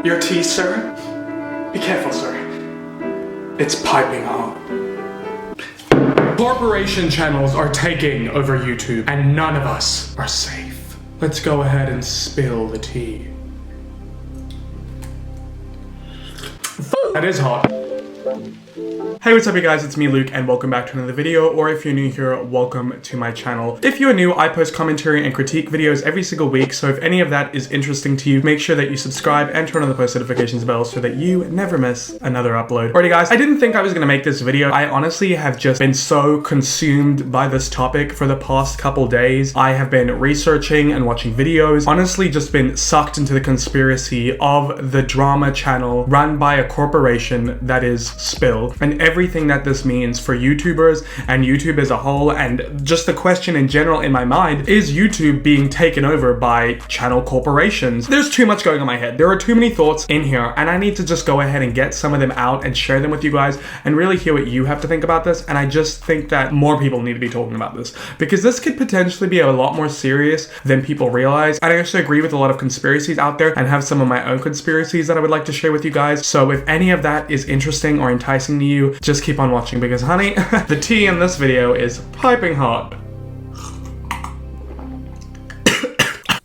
Your tea, sir? Be careful, sir. It's piping hot. Corporation channels are taking over YouTube, and none of us are safe. Let's go ahead and spill the tea. That is hot. Hey, what's up you guys, it's me Luke and welcome back to another video, or if you're new here, welcome to my channel. If you're new, I post commentary and critique videos every single week, so if any of that is interesting to you, make sure that you subscribe and turn on the post notifications bell so that you never miss another upload. Alrighty guys, I didn't think I was gonna make this video. I honestly have just been so consumed by this topic for the past couple days. I have been researching and watching videos, honestly just been sucked into the conspiracy of the drama channel run by a corporation that is Spill, and everything that this means for YouTubers and YouTube as a whole, and just the question in general in my mind, is YouTube being taken over by channel corporations? There's too much going on in my head. There are too many thoughts in here, and I need to just go ahead and get some of them out and share them with you guys and really hear what you have to think about this. And I just think that more people need to be talking about this because this could potentially be a lot more serious than people realize. And I also agree with a lot of conspiracies out there and have some of my own conspiracies that I would like to share with you guys. So if any of that is interesting or enticing to you, just keep on watching because honey, the tea in this video is piping hot.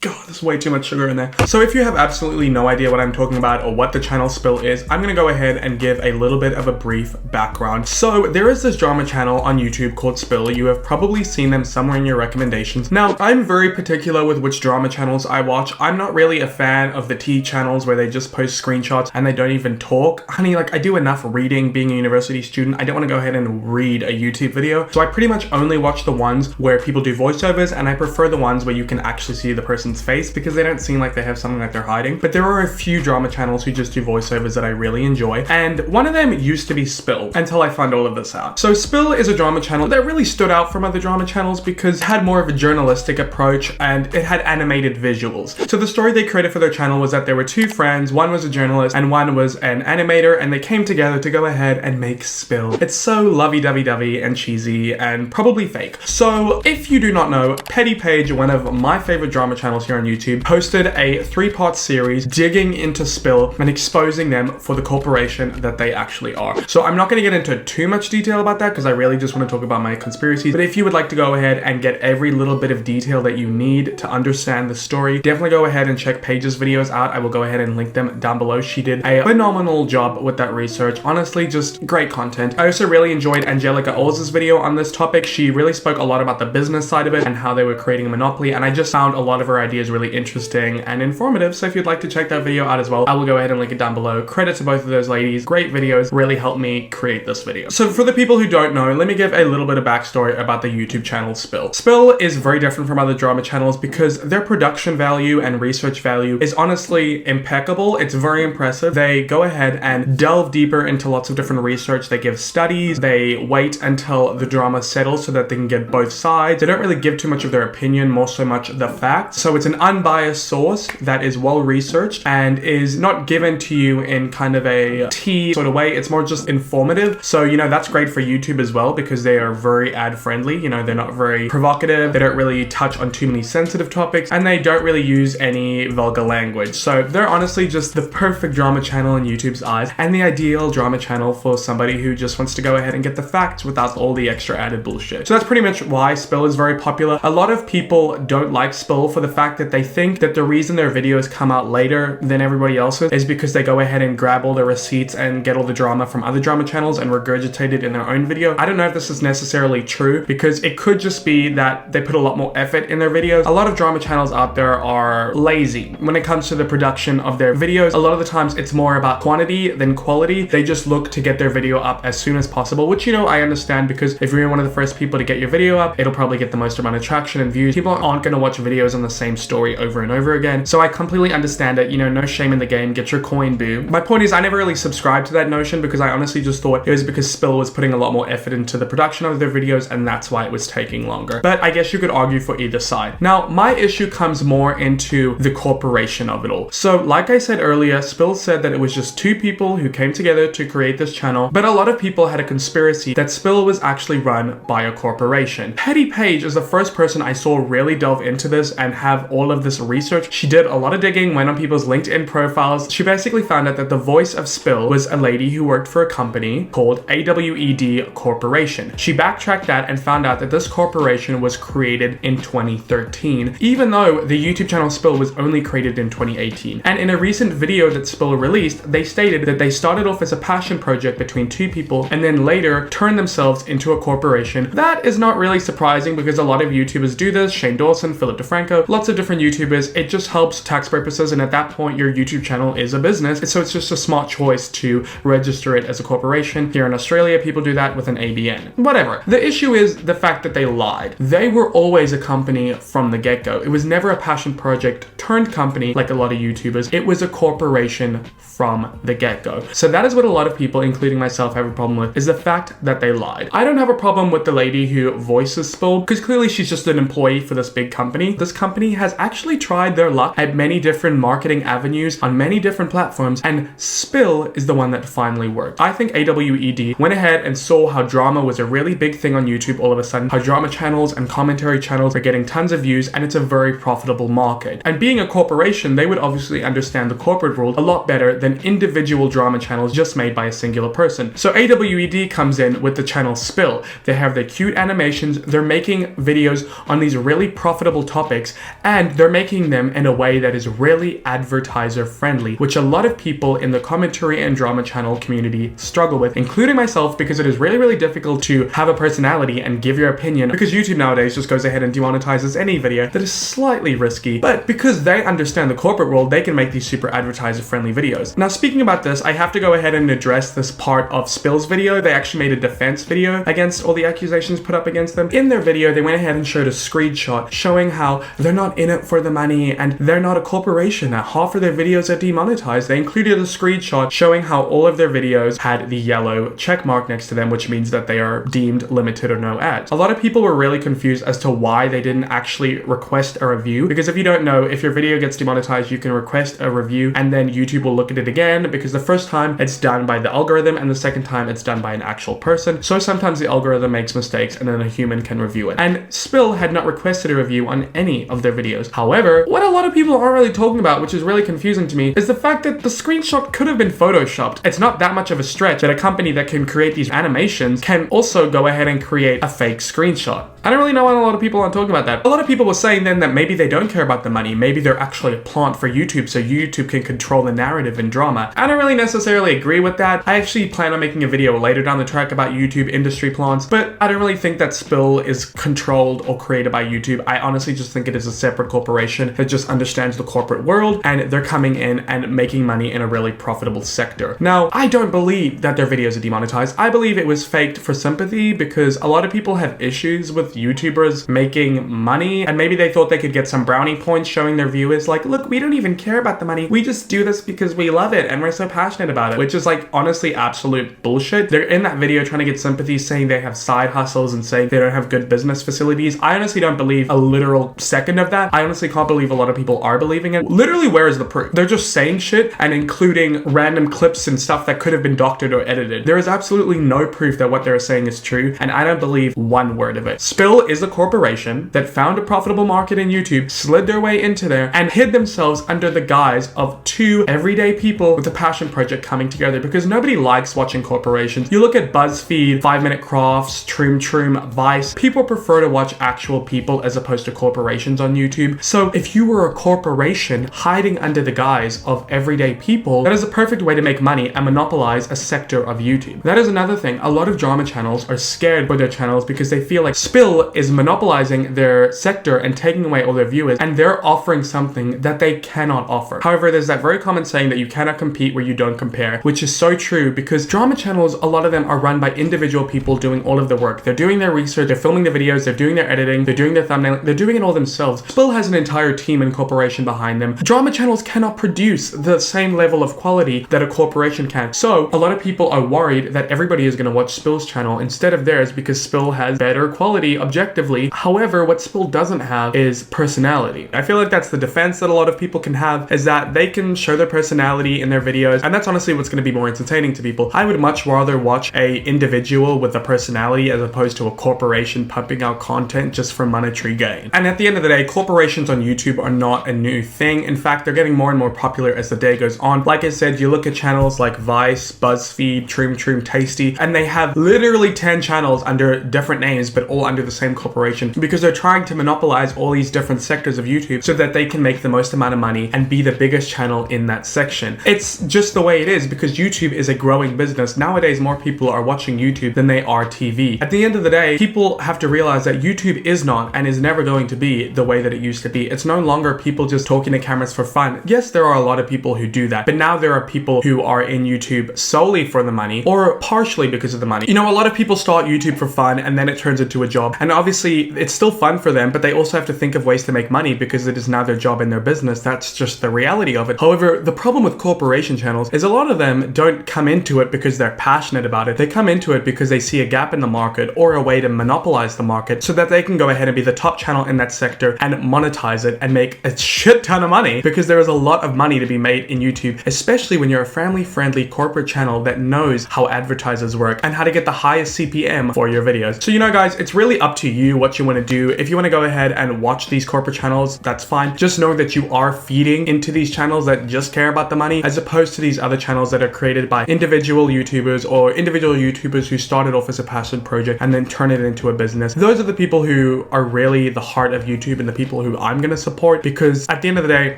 God, there's way too much sugar in there. So if you have absolutely no idea what I'm talking about or what the channel Spill is, I'm gonna go ahead and give a little bit of a brief background. So there is this drama channel on YouTube called Spill. You have probably seen them somewhere in your recommendations. Now, I'm very particular with which drama channels I watch. I'm not really a fan of the tea channels where they just post screenshots and they don't even talk. Honey, like I do enough reading being a university student. I don't want to go ahead and read a YouTube video. So I pretty much only watch the ones where people do voiceovers, and I prefer the ones where you can actually see the person's face because they don't seem like they have something that they're hiding. But there are a few drama channels who just do voiceovers that I really enjoy, and one of them used to be Spill until I found all of this out. So Spill is a drama channel that really stood out from other drama channels because it had more of a journalistic approach and it had animated visuals. So the story they created for their channel was that there were two friends, one was a journalist and one was an animator, and they came together to go ahead and make Spill. It's so lovey-dovey-dovey and cheesy and probably fake. So if you do not know, Petty Page, one of my favorite drama channels here on YouTube, hosted a 3-part series digging into Spill and exposing them for the corporation that they actually are. So I'm not going to get into too much detail about that because I really just want to talk about my conspiracies. But if you would like to go ahead and get every little bit of detail that you need to understand the story, definitely go ahead and check Paige's videos out. I will go ahead and link them down below. She did a phenomenal job with that research. Honestly, just great content. I also really enjoyed Angelica Oles' video on this topic. She really spoke a lot about the business side of it and how they were creating a monopoly, and I just found a lot of her ideas really interesting and informative. So if you'd like to check that video out as well, I will go ahead and link it down below. Credit to both of those ladies. Great videos, really helped me create this video. So for the people who don't know, let me give a little bit of backstory about the YouTube channel Spill. Spill is very different from other drama channels because their production value and research value is honestly impeccable. It's very impressive. They go ahead and delve deeper into lots of different research. They give studies. They wait until the drama settles so that they can get both sides. They don't really give too much of their opinion, more so much the facts. So it's an unbiased source that is well researched and is not given to you in kind of a tea sort of way. It's more just informative. So, you know, that's great for YouTube as well because they are very ad friendly. You know, they're not very provocative. They don't really touch on too many sensitive topics, and they don't really use any vulgar language. So they're honestly just the perfect drama channel in YouTube's eyes and the ideal drama channel for somebody who just wants to go ahead and get the facts without all the extra added bullshit. So that's pretty much why Spill is very popular. A lot of people don't like Spill for the fact that they think that the reason their videos come out later than everybody else's is because they go ahead and grab all the receipts and get all the drama from other drama channels and regurgitate it in their own video. I don't know if this is necessarily true because it could just be that they put a lot more effort in their videos. A lot of drama channels out there are lazy when it comes to the production of their videos. A lot of the times it's more about quantity than quality. They just look to get their video up as soon as possible, which, you know, I understand because if you're one of the first people to get your video up, it'll probably get the most amount of traction and views. People aren't going to watch videos on the same story over and over again. So I completely understand it. You know, no shame in the game. Get your coin, boo. My point is I never really subscribed to that notion because I honestly just thought it was because Spill was putting a lot more effort into the production of their videos and that's why it was taking longer. But I guess you could argue for either side. Now, my issue comes more into the corporation of it all. So like I said earlier, Spill said that it was just two people who came together to create this channel, but a lot of people had a conspiracy that Spill was actually run by a corporation. Petty Page is the first person I saw really delve into this and have all of of this research. She did a lot of digging, went on people's LinkedIn profiles. She basically found out that the voice of Spill was a lady who worked for a company called AWED Corporation. She backtracked that and found out that this corporation was created in 2013, even though the YouTube channel Spill was only created in 2018. And in a recent video that Spill released, they stated that they started off as a passion project between two people and then later turned themselves into a corporation. That is not really surprising because a lot of YouTubers do this. Shane Dawson, Philip DeFranco, lots of different YouTubers. It just helps tax purposes, and at that point your YouTube channel is a business, so it's just a smart choice to register it as a corporation. Here in Australia, people do that with an ABN. Whatever. The issue is the fact that they lied. They were always a company from the get-go. It was never a passion project turned company like a lot of YouTubers. It was a corporation from the get-go. So that is what a lot of people, including myself, have a problem with, is the fact that they lied. I don't have a problem with the lady who voices Spill because clearly she's just an employee for this big company. This company has actually tried their luck at many different marketing avenues on many different platforms, and Spill is the one that finally worked. I think AWED went ahead and saw how drama was a really big thing on YouTube all of a sudden, how drama channels and commentary channels are getting tons of views, and it's a very profitable market. And being a corporation, they would obviously understand the corporate world a lot better than individual drama channels just made by a singular person. So AWED comes in with the channel Spill. They have their cute animations, they're making videos on these really profitable topics, and they're making them in a way that is really advertiser friendly, which a lot of people in the commentary and drama channel community struggle with, including myself, because it is really, really difficult to have a personality and give your opinion, because YouTube nowadays just goes ahead and demonetizes any video that is slightly risky. But because they understand the corporate world, they can make these super advertiser friendly videos. Now, speaking about this, I have to go ahead and address this part of Spill's video. They actually made a defense video against all the accusations put up against them. In their video, they went ahead and showed a screenshot showing how they're not in it for the money and they're not a corporation. That half of their videos are demonetized. They included a screenshot showing how all of their videos had the yellow check mark next to them, which means that they are deemed limited or no ads. A lot of people were really confused as to why they didn't actually request a review, because if you don't know, if your video gets demonetized, you can request a review and then YouTube will look at it again, because the first time it's done by the algorithm and the second time it's done by an actual person. So sometimes the algorithm makes mistakes and then a human can review it. And Spill had not requested a review on any of their videos. However, what a lot of people aren't really talking about, which is really confusing to me, is the fact that the screenshot could have been photoshopped. It's not that much of a stretch that a company that can create these animations can also go ahead and create a fake screenshot. I don't really know why a lot of people aren't talking about that. A lot of people were saying then that maybe they don't care about the money. Maybe they're actually a plant for YouTube, so YouTube can control the narrative and drama. I don't really necessarily agree with that. I actually plan on making a video later down the track about YouTube industry plants, but I don't really think that Spill is controlled or created by YouTube. I honestly just think it is a separate corporation that just understands the corporate world, and they're coming in and making money in a really profitable sector. Now, I don't believe that their videos are demonetized. I believe it was faked for sympathy because a lot of people have issues with YouTubers making money, and maybe they thought they could get some brownie points showing their viewers like, look, we don't even care about the money. We just do this because we love it and we're so passionate about it, which is like honestly absolute bullshit. They're in that video trying to get sympathy, saying they have side hustles and saying they don't have good business facilities. I honestly don't believe a literal second of that. I honestly can't believe a lot of people are believing it. Literally, where is the proof? They're just saying shit and including random clips and stuff that could have been doctored or edited. There is absolutely no proof that what they're saying is true, and I don't believe one word of it. Spill is a corporation that found a profitable market in YouTube, slid their way into there, and hid themselves under the guise of two everyday people with a passion project coming together, because nobody likes watching corporations. You look at BuzzFeed, 5 Minute Crafts, Troom Troom, Vice. People prefer to watch actual people as opposed to corporations on YouTube. So if you were a corporation hiding under the guise of everyday people, that is a perfect way to make money and monopolize a sector of YouTube. That is another thing. A lot of drama channels are scared for their channels because they feel like Spill is monopolizing their sector and taking away all their viewers, and they're offering something that they cannot offer. However, there's that very common saying that you cannot compete where you don't compare, which is so true, because drama channels, a lot of them are run by individual people doing all of the work. They're doing their research, they're filming the videos, they're doing their editing, they're doing their thumbnail, they're doing it all themselves. Spill has an entire team and corporation behind them. Drama channels cannot produce the same level of quality that a corporation can. So a lot of people are worried that everybody is going to watch Spill's channel instead of theirs because Spill has better quality objectively. However, what Spill doesn't have is personality. I feel like that's the defense that a lot of people can have, is that they can show their personality in their videos, and that's honestly what's going to be more entertaining to people. I would much rather watch a individual with a personality as opposed to a corporation pumping out content just for monetary gain. And at the end of the day, corporations corporations on YouTube are not a new thing. In fact, they're getting more and more popular as the day goes on. Like I said, you look at channels like Vice, BuzzFeed, Troom Tasty, and they have literally 10 channels under different names, but all under the same corporation, because they're trying to monopolize all these different sectors of YouTube so that they can make the most amount of money and be the biggest channel in that section. It's just the way it is, because YouTube is a growing business. Nowadays, more people are watching YouTube than they are TV. At the end of the day, people have to realize that YouTube is not and is never going to be the way that it used to be. It's no longer people just talking to cameras for fun. Yes, there are a lot of people who do that, but now there are people who are in YouTube solely for the money, or partially because of the money. You know, a lot of people start YouTube for fun and then it turns into a job. And obviously it's still fun for them, but they also have to think of ways to make money because it is now their job and their business. That's just the reality of it. However, the problem with corporation channels is a lot of them don't come into it because they're passionate about it. They come into it because they see a gap in the market or a way to monopolize the market so that they can go ahead and be the top channel in that sector and monetize it and make a shit ton of money, because there is a lot of money to be made in YouTube, especially when you're a family-friendly corporate channel that knows how advertisers work and how to get the highest CPM for your videos. So, you know, guys, it's really up to you what you want to do. If you want to go ahead and watch these corporate channels, that's fine. Just know that you are feeding into these channels that just care about the money, as opposed to these other channels that are created by individual YouTubers or individual YouTubers who started off as a passion project and then turn it into a business. Those are the people who are really the heart of YouTube and the people who I'm going to support, because at the end of the day,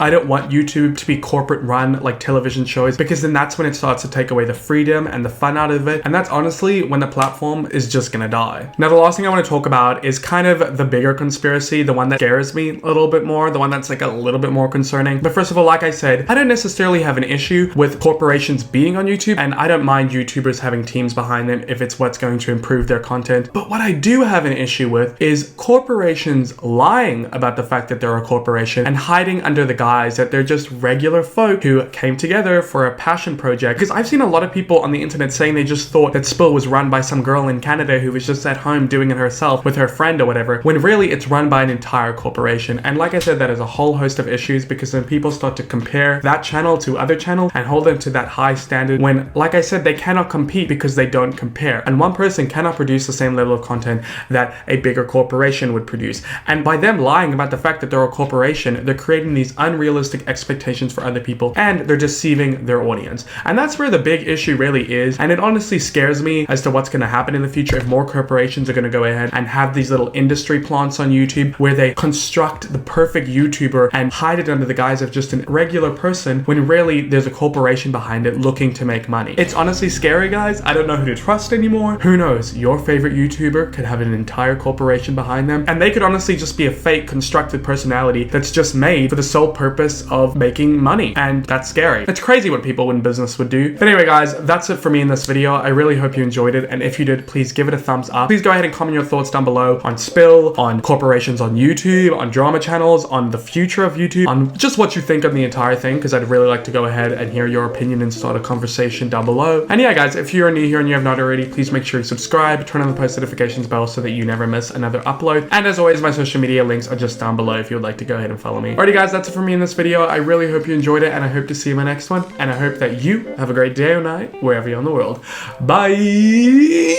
I don't want YouTube to be corporate run like television shows, because then that's when it starts to take away the freedom and the fun out of it. And that's honestly when the platform is just going to die. Now, the last thing I want to talk about is kind of the bigger conspiracy, the one that scares me a little bit more, the one that's like a little bit more concerning. But first of all, like I said, I don't necessarily have an issue with corporations being on YouTube, and I don't mind YouTubers having teams behind them if it's what's going to improve their content. But what I do have an issue with is corporations lying about the fact that they're a corporation and hiding under the guise that they're just regular folk who came together for a passion project. Because I've seen a lot of people on the internet saying they just thought that Spill was run by some girl in Canada who was just at home doing it herself with her friend or whatever, when really it's run by an entire corporation. And like I said, that is a whole host of issues, because then people start to compare that channel to other channels and hold them to that high standard when, like I said, they cannot compete because they don't compare. And one person cannot produce the same level of content that a bigger corporation would produce. And by them lying about the fact that they're a corporation, they're creating these unrealistic expectations for other people, and they're deceiving their audience. And that's where the big issue really is. And it honestly scares me as to what's going to happen in the future if more corporations are going to go ahead and have these little industry plants on YouTube where they construct the perfect YouTuber and hide it under the guise of just a regular person, when really there's a corporation behind it looking to make money. It's honestly scary, guys. I don't know who to trust anymore. Who knows? Your favorite YouTuber could have an entire corporation behind them, and they could honestly just be a fake constructed personality that's just made for the sole purpose of making money. And that's scary. It's crazy what people in business would do. But anyway, guys, that's it for me in this video. I really hope you enjoyed it, and if you did, please give it a thumbs up. Please go ahead and comment your thoughts down below on Spill, on corporations on YouTube, on drama channels, on the future of YouTube, on just what you think of the entire thing, because I'd really like to go ahead and hear your opinion and start a conversation down below. And yeah, guys, if you're new here and you have not already, please make sure you subscribe, turn on the post notifications bell so that you never miss another upload. And as always, my social media links are just down below if you would like to go ahead and follow me. Alrighty, guys, that's it for me in this video. I really hope you enjoyed it, and I hope to see you in my next one. And I hope that you have a great day or night wherever you're in the world. Bye!